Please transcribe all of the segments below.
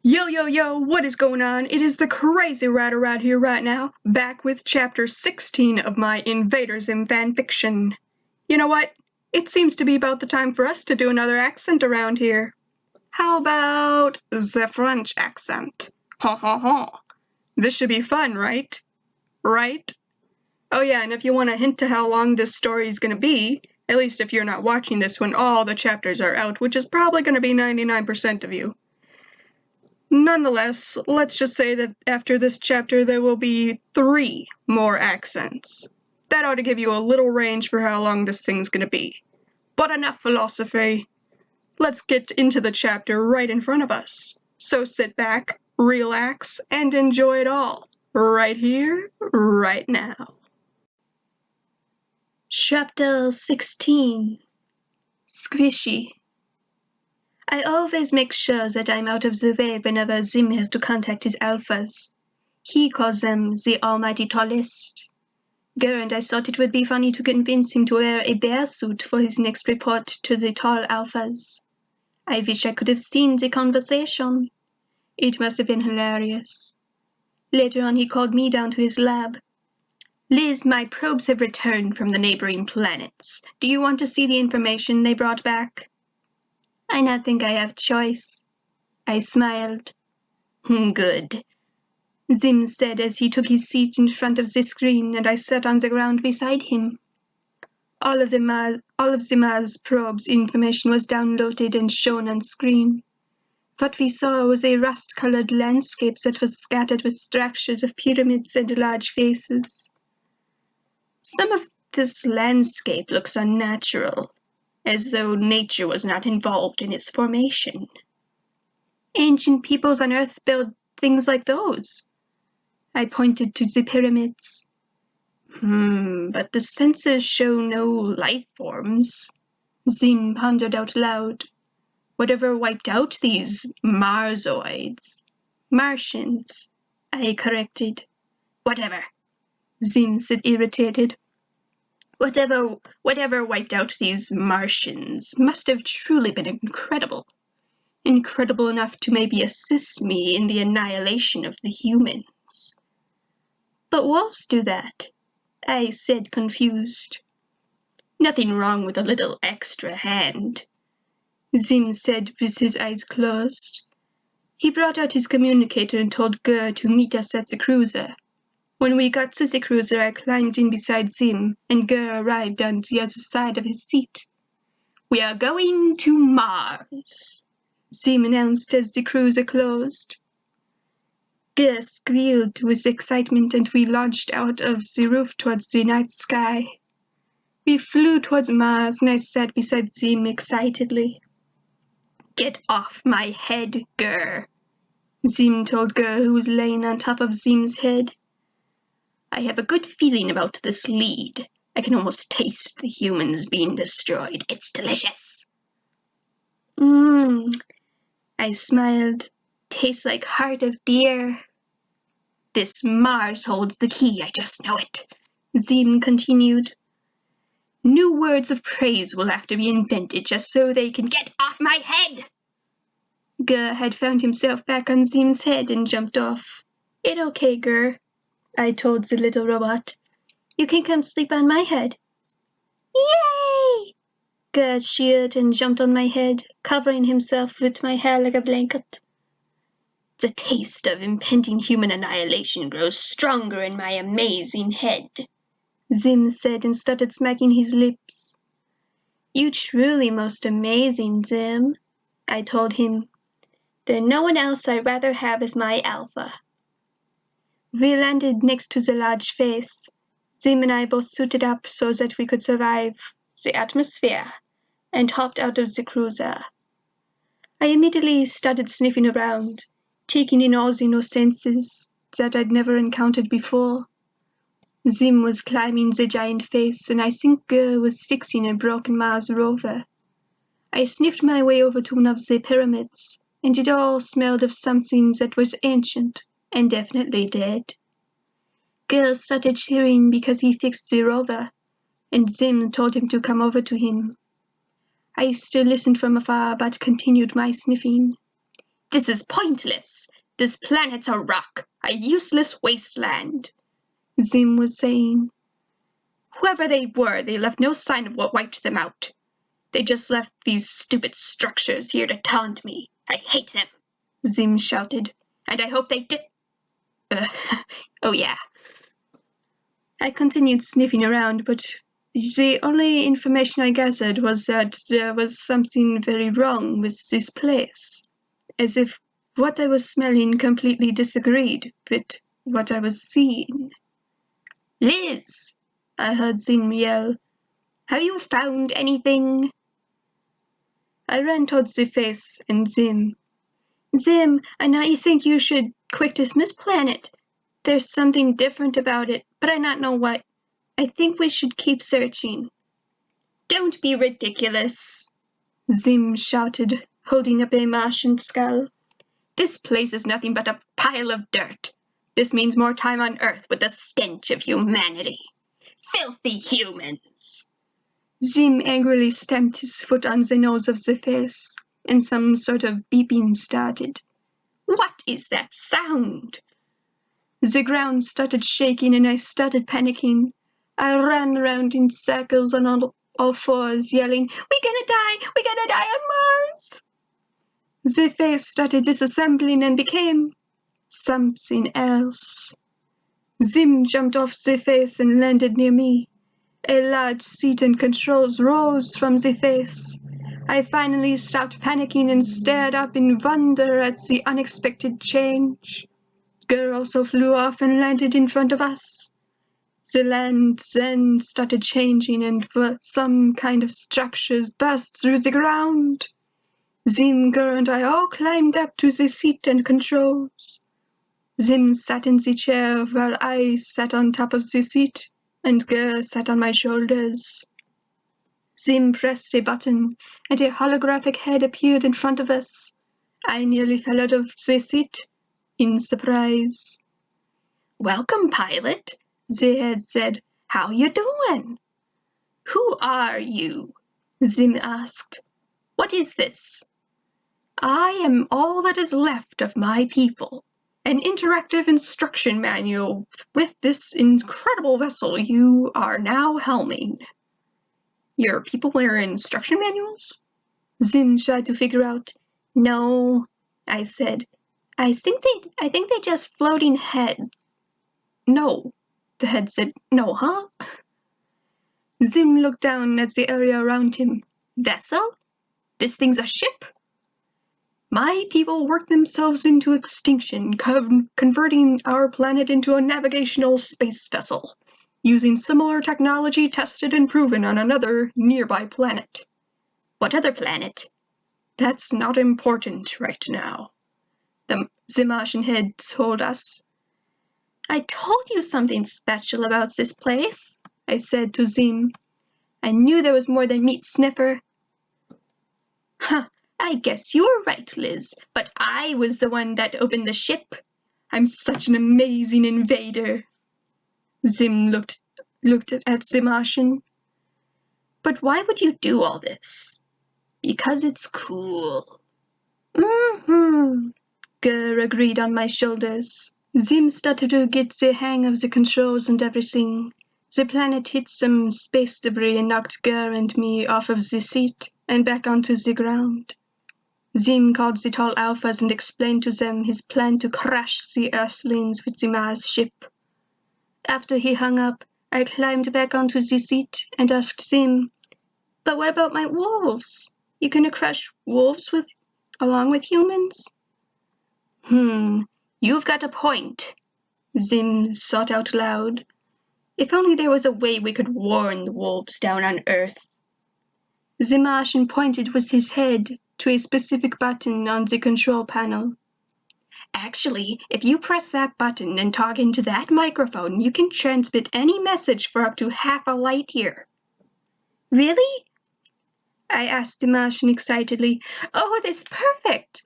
Yo, yo, yo, what is going on? It is the Crazy Rat here right now, back with chapter 16 of my Invaders in Fanfiction. You know what? It seems to be about the time for us to do another accent around here. How about the French accent? Ha ha ha. This should be fun, right? Right? Oh yeah, and if you want a hint to how long this story is going to be, at least if you're not watching this when all the chapters are out, which is probably going to be 99% of you. Nonetheless, let's just say that after this chapter there will be 3 more accents. That ought to give you a little range for how long this thing's gonna be. But enough philosophy. Let's get into the chapter right in front of us. So sit back, relax, and enjoy it all. Right here, right now. Chapter 16. Squishy. I always make sure that I'm out of the way whenever Zim has to contact his alphas. He calls them the almighty tallest. And I thought it would be funny to convince him to wear a bear suit for his next report to the tall alphas. I wish I could have seen the conversation. It must have been hilarious. Later on he called me down to his lab. Liz, my probes have returned from the neighboring planets. Do you want to see the information they brought back? I not think I have choice. I smiled. Good, Zim said as he took his seat in front of the screen and I sat on the ground beside him. All of the Mars probe's information was downloaded and shown on screen. What we saw was a rust-colored landscape that was scattered with structures of pyramids and large faces. Some of this landscape looks unnatural, as though nature was not involved in its formation. Ancient peoples on Earth built things like those. I pointed to the pyramids. But the sensors show no life forms. Zim pondered out loud. Whatever wiped out these Marsoids? Martians, I corrected. Whatever, Zim said, irritated. Whatever wiped out these Martians must have truly been incredible. Incredible enough to maybe assist me in the annihilation of the humans. But wolves do that, I said, confused. Nothing wrong with a little extra hand, Zim said with his eyes closed. He brought out his communicator and told Gur to meet us at the cruiser. When we got to the cruiser, I climbed in beside Zim, and Gur arrived on the other side of his seat. We are going to Mars, Zim announced as the cruiser closed. Gur squealed with excitement, and we launched out of the roof towards the night sky. We flew towards Mars, and I sat beside Zim excitedly. Get off my head, Gur, Zim told Gur, who was laying on top of Zim's head. I have a good feeling about this lead. I can almost taste the humans being destroyed. It's delicious. I smiled. Tastes like heart of deer. This Mars holds the key, I just know it, Zim continued. New words of praise will have to be invented just so they can get off my head. Gur had found himself back on Zim's head and jumped off. It okay, Gur, I told the little robot. You can come sleep on my head. Yay! Gur cheered and jumped on my head, covering himself with my hair like a blanket. The taste of impending human annihilation grows stronger in my amazing head, Zim said and started smacking his lips. You truly most amazing, Zim, I told him. There's no one else I'd rather have as my alpha. We landed next to the large face. Zim and I both suited up so that we could survive the atmosphere and hopped out of the cruiser. I immediately started sniffing around, taking in all the new senses that I'd never encountered before. Zim was climbing the giant face, and I think Gur was fixing a broken Mars rover. I sniffed my way over to one of the pyramids, and it all smelled of something that was ancient and definitely dead. Gur started cheering because he fixed the rover, and Zim told him to come over to him. I still listened from afar, but continued my sniffing. This is pointless. This planet's a rock, a useless wasteland, Zim was saying. Whoever they were, they left no sign of what wiped them out. They just left these stupid structures here to taunt me. I hate them, Zim shouted. And I hope they did... oh yeah. I continued sniffing around, but the only information I gathered was that there was something very wrong with this place, as if what I was smelling completely disagreed with what I was seeing. Liz! I heard Zim yell. Have you found anything? I ran towards the face and Zim. Zim, I know you think you should quick dismiss planet. There's something different about it, but I not know what. I think we should keep searching. Don't be ridiculous, Zim shouted, holding up a Martian skull. This place is nothing but a pile of dirt. This means more time on Earth with the stench of humanity. Filthy humans! Zim angrily stamped his foot on the nose of the face, and some sort of beeping started. What is that sound? The ground started shaking and I started panicking. I ran around in circles on all fours, yelling, We're gonna die on Mars! The face started disassembling and became something else. Zim jumped off the face and landed near me. A large seat and controls rose from the face. I finally stopped panicking and stared up in wonder at the unexpected change. Gur also flew off and landed in front of us. The land then started changing and some kind of structures burst through the ground. Zim, Gur, and I all climbed up to the seat and controls. Zim sat in the chair while I sat on top of the seat, and Gur sat on my shoulders. Zim pressed a button, and a holographic head appeared in front of us. I nearly fell out of the seat, in surprise. Welcome, pilot, the head said. How you doing? Who are you? Zim asked. What is this? I am all that is left of my people. An interactive instruction manual with this incredible vessel you are now helming. Your people were instruction manuals? Zim tried to figure out. No, I said. I think they just floating heads. No, the head said. No, huh? Zim looked down at the area around him. Vessel? This thing's a ship? My people worked themselves into extinction, converting our planet into a navigational space vessel, using similar technology tested and proven on another nearby planet. What other planet? That's not important right now, the Martian head told us. I told you something special about this place, I said to Zim. I knew there was more than meat sniffer. Huh. I guess you were right, Liz, but I was the one that opened the ship. I'm such an amazing invader. Zim looked at the Martian. But why would you do all this? Because it's cool. Mm-hmm. Gur agreed on my shoulders. Zim started to get the hang of the controls and everything. The planet hit some space debris and knocked Gur and me off of the seat and back onto the ground. Zim called the tall alphas and explained to them his plan to crash the Earthlings with the Mars ship. After he hung up, I climbed back onto the seat and asked Zim, But what about my wolves? You gonna crush wolves along with humans? You've got a point, Zim thought out loud. If only there was a way we could warn the wolves down on Earth. The Martian pointed with his head to a specific button on the control panel. Actually, if you press that button and talk into that microphone, you can transmit any message for up to half a light year. Really? I asked the Martian excitedly. Oh, that's perfect!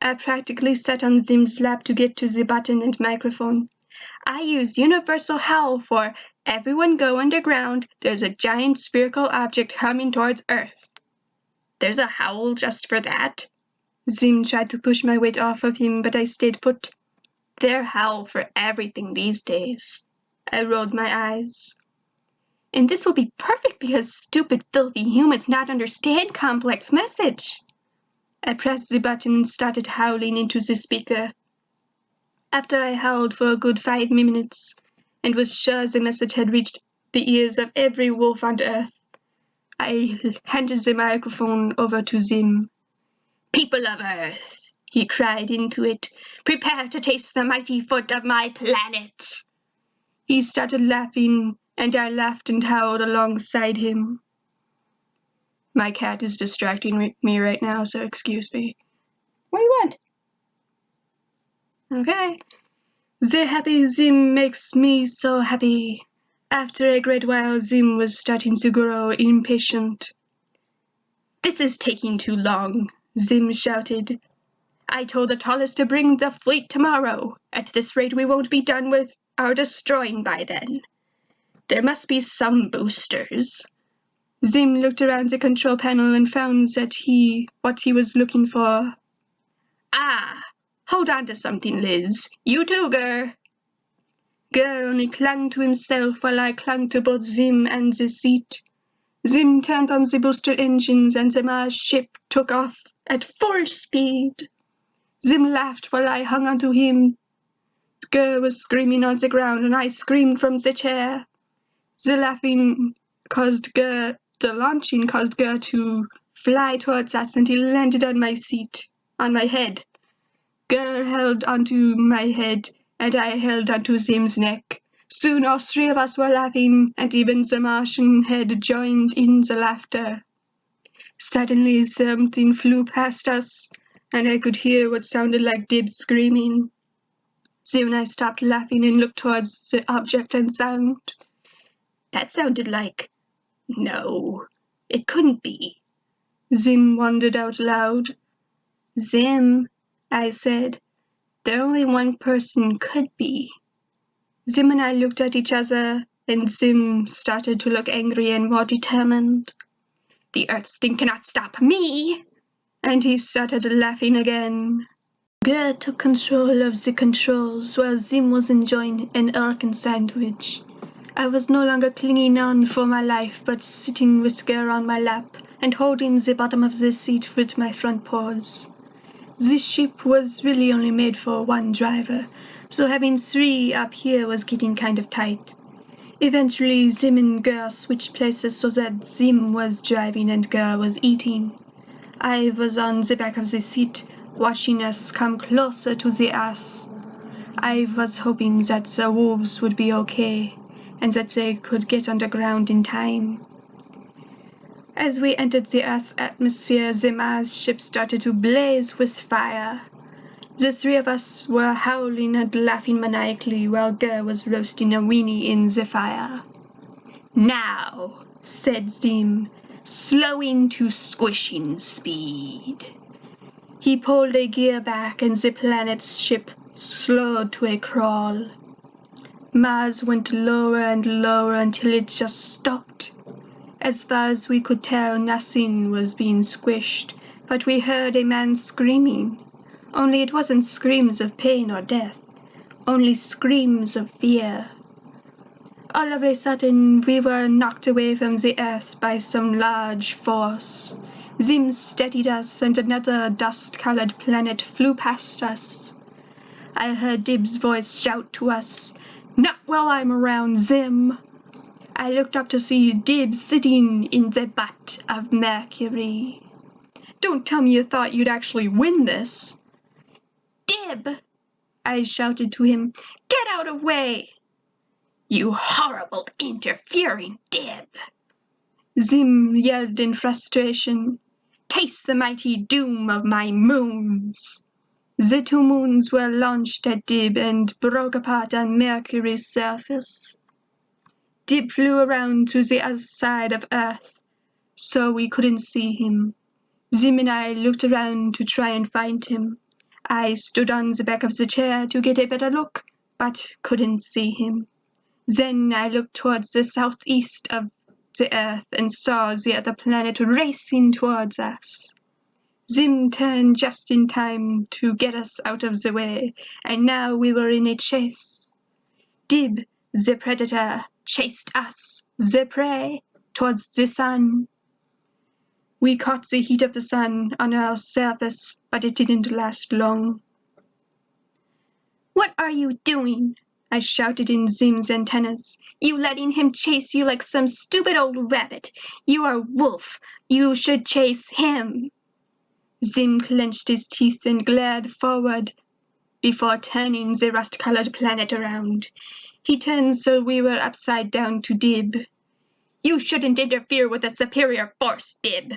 I practically sat on Zim's lap to get to the button and microphone. I used universal howl for everyone go underground, there's a giant spherical object coming towards Earth. There's a howl just for that? Zim tried to push my weight off of him, but I stayed put. They're hell for everything these days. I rolled my eyes. And this will be perfect because stupid, filthy humans not understand complex message. I pressed the button and started howling into the speaker. After I howled for a good 5 minutes and was sure the message had reached the ears of every wolf on Earth, I handed the microphone over to Zim. "People of Earth," he cried into it, "prepare to taste the mighty foot of my planet." He started laughing, and I laughed and howled alongside him. My cat is distracting me right now, so excuse me. What do you want? Okay. The happy Zim makes me so happy. After a great while, Zim was starting to grow impatient. "This is taking too long," Zim shouted. "I told the tallest to bring the fleet tomorrow. At this rate, we won't be done with our destroying by then. There must be some boosters." Zim looked around the control panel and found that what he was looking for. "Ah, hold on to something, Liz. You too, Gur." Gur only clung to himself while I clung to both Zim and the seat. Zim turned on the booster engines and the Mars ship took off at full speed. Zim laughed while I hung onto him. Gur was screaming on the ground and I screamed from the chair. The launching caused Gur to fly towards us and he landed on my seat, on my head. Gur held onto my head and I held onto Zim's neck. Soon all three of us were laughing, and even the Martian head joined in the laughter. Suddenly something flew past us, and I could hear what sounded like Dibs screaming. Zim and I stopped laughing and looked towards the object and sound. That sounded like... No, it couldn't be. Zim wondered out loud. "Zim," I said, "there only one person could be." Zim and I looked at each other, and Zim started to look angry and more determined. "The Earth Sting cannot stop me!" And he started laughing again. Gur took control of the controls while Zim was enjoying an Urkin sandwich. I was no longer clinging on for my life, but sitting with Gur on my lap and holding the bottom of the seat with my front paws. This ship was really only made for one driver, so having three up here was getting kind of tight. Eventually, Zim and Gur switched places so that Zim was driving and Gur was eating. I was on the back of the seat, watching us come closer to the Earth. I was hoping that the wolves would be okay, and that they could get underground in time. As we entered the Earth's atmosphere, the Mars ship started to blaze with fire. The three of us were howling and laughing maniacally while Gur was roasting a weenie in the fire. "Now," said Zim, "slowing to squishing speed." He pulled a gear back and the planet's ship slowed to a crawl. Mars went lower and lower until it just stopped. As far as we could tell, nothing was being squished, but we heard a man screaming. Only it wasn't screams of pain or death, only screams of fear. All of a sudden, we were knocked away from the Earth by some large force. Zim steadied us, and another dust-colored planet flew past us. I heard Dib's voice shout to us, "Not while I'm around, Zim." I looked up to see Dib sitting in the butt of Mercury. "Don't tell me you thought you'd actually win this." "Dib!" I shouted to him. "Get out of the way!" "You horrible, interfering Dib!" Zim yelled in frustration. "Taste the mighty doom of my moons!" The 2 moons were launched at Dib and broke apart on Mercury's surface. Dib flew around to the other side of Earth, so we couldn't see him. Zim and I looked around to try and find him. I stood on the back of the chair to get a better look, but couldn't see him. Then I looked towards the southeast of the Earth and saw the other planet racing towards us. Zim turned just in time to get us out of the way, and now we were in a chase. Dib, the predator, chased us, the prey, towards the sun. We caught the heat of the sun on our surface, but it didn't last long. "What are you doing?" I shouted in Zim's antennas. "You letting him chase you like some stupid old rabbit. You are wolf. You should chase him." Zim clenched his teeth and glared forward before turning the rust-colored planet around. He turned so we were upside down to Dib. "You shouldn't interfere with a superior force, Dib.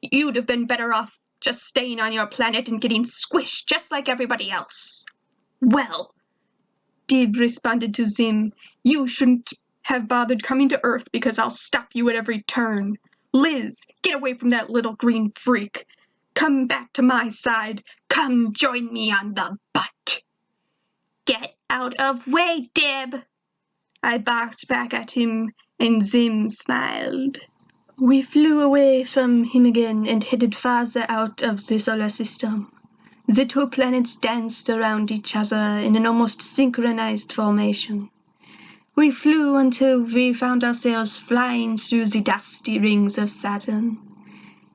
You'd have been better off just staying on your planet and getting squished just like everybody else." "Well," Dib responded to Zim, "you shouldn't have bothered coming to Earth because I'll stop you at every turn. Liz, get away from that little green freak. Come back to my side. Come join me on the butt." "Get out of way, Dib," I barked back at him, and Zim smiled. We flew away from him again and headed farther out of the solar system. The two planets danced around each other in an almost synchronized formation. We flew until we found ourselves flying through the dusty rings of Saturn.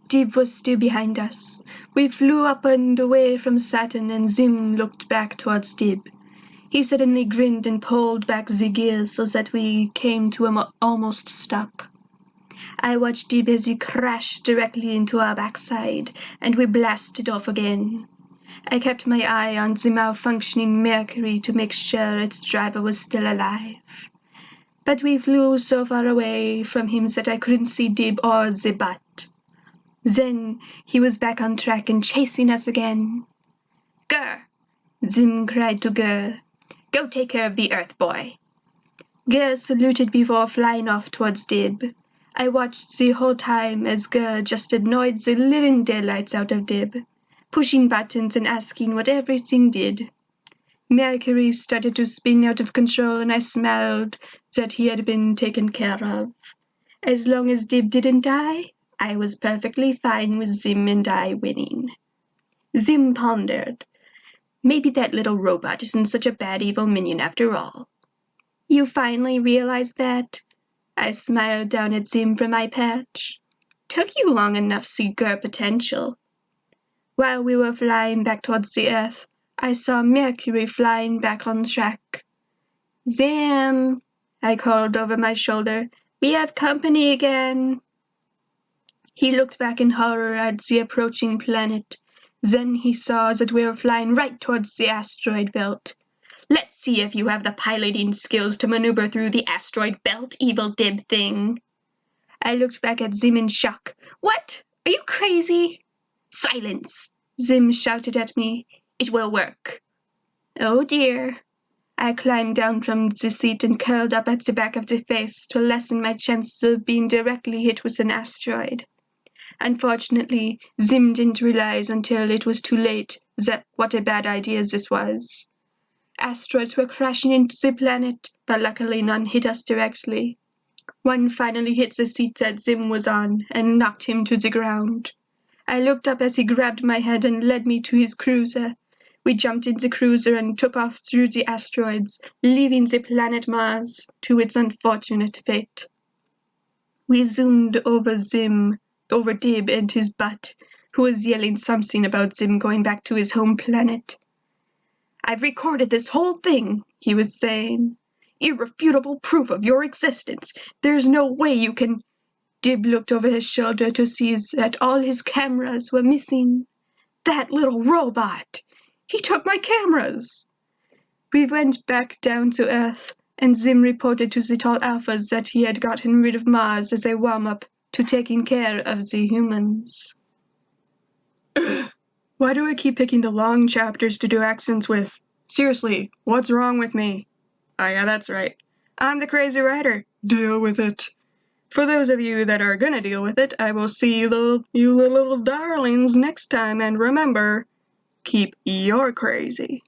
Dib was still behind us. We flew up and away from Saturn, and Zim looked back towards Dib. He suddenly grinned and pulled back the gears so that we came to an almost stop. I watched Dib as he crashed directly into our backside, and we blasted off again. I kept my eye on the malfunctioning Mercury to make sure its driver was still alive. But we flew so far away from him that I couldn't see Dib or the butt. Then he was back on track and chasing us again. "Gur!" Zim cried to Gur. "Go take care of the Earth boy." Gur saluted before flying off towards Dib. I watched the whole time as Gur just annoyed the living daylights out of Dib, pushing buttons and asking what everything did. Mercury started to spin out of control, and I smiled that he had been taken care of. As long as Dib didn't die, I was perfectly fine with Zim and I winning. Zim pondered. Maybe that little robot isn't such a bad evil minion after all. "You finally realized that?" I smiled down at Zim from my perch. "Took you long enough to see Gur potential." While we were flying back towards the Earth, I saw Mercury flying back on track. "Zim," I called over my shoulder, "we have company again." He looked back in horror at the approaching planet. Then he saw that we were flying right towards the asteroid belt. "Let's see if you have the piloting skills to maneuver through the asteroid belt, evil Dib thing." I looked back at Zim in shock. "What? Are you crazy?" "Silence!" Zim shouted at me. "It will work." Oh dear. I climbed down from the seat and curled up at the back of the face to lessen my chances of being directly hit with an asteroid. Unfortunately, Zim didn't realize until it was too late what a bad idea this was. Asteroids were crashing into the planet, but luckily none hit us directly. One finally hit the seat that Zim was on and knocked him to the ground. I looked up as he grabbed my head and led me to his cruiser. We jumped in the cruiser and took off through the asteroids, leaving the planet Mars to its unfortunate fate. We zoomed over Dib and his butt, who was yelling something about Zim going back to his home planet. "I've recorded this whole thing," he was saying. "Irrefutable proof of your existence. There's no way you can—" Dib looked over his shoulder to see that all his cameras were missing. "That little robot! He took my cameras!" We went back down to Earth, and Zim reported to the tall alphas that he had gotten rid of Mars as a warm-up to taking care of the humans. Why do I keep picking the long chapters to do accents with? Seriously, what's wrong with me? Oh yeah, that's right. I'm the crazy writer. Deal with it. For those of you that are gonna deal with it, I will see you little darlings next time, and remember, keep your crazy.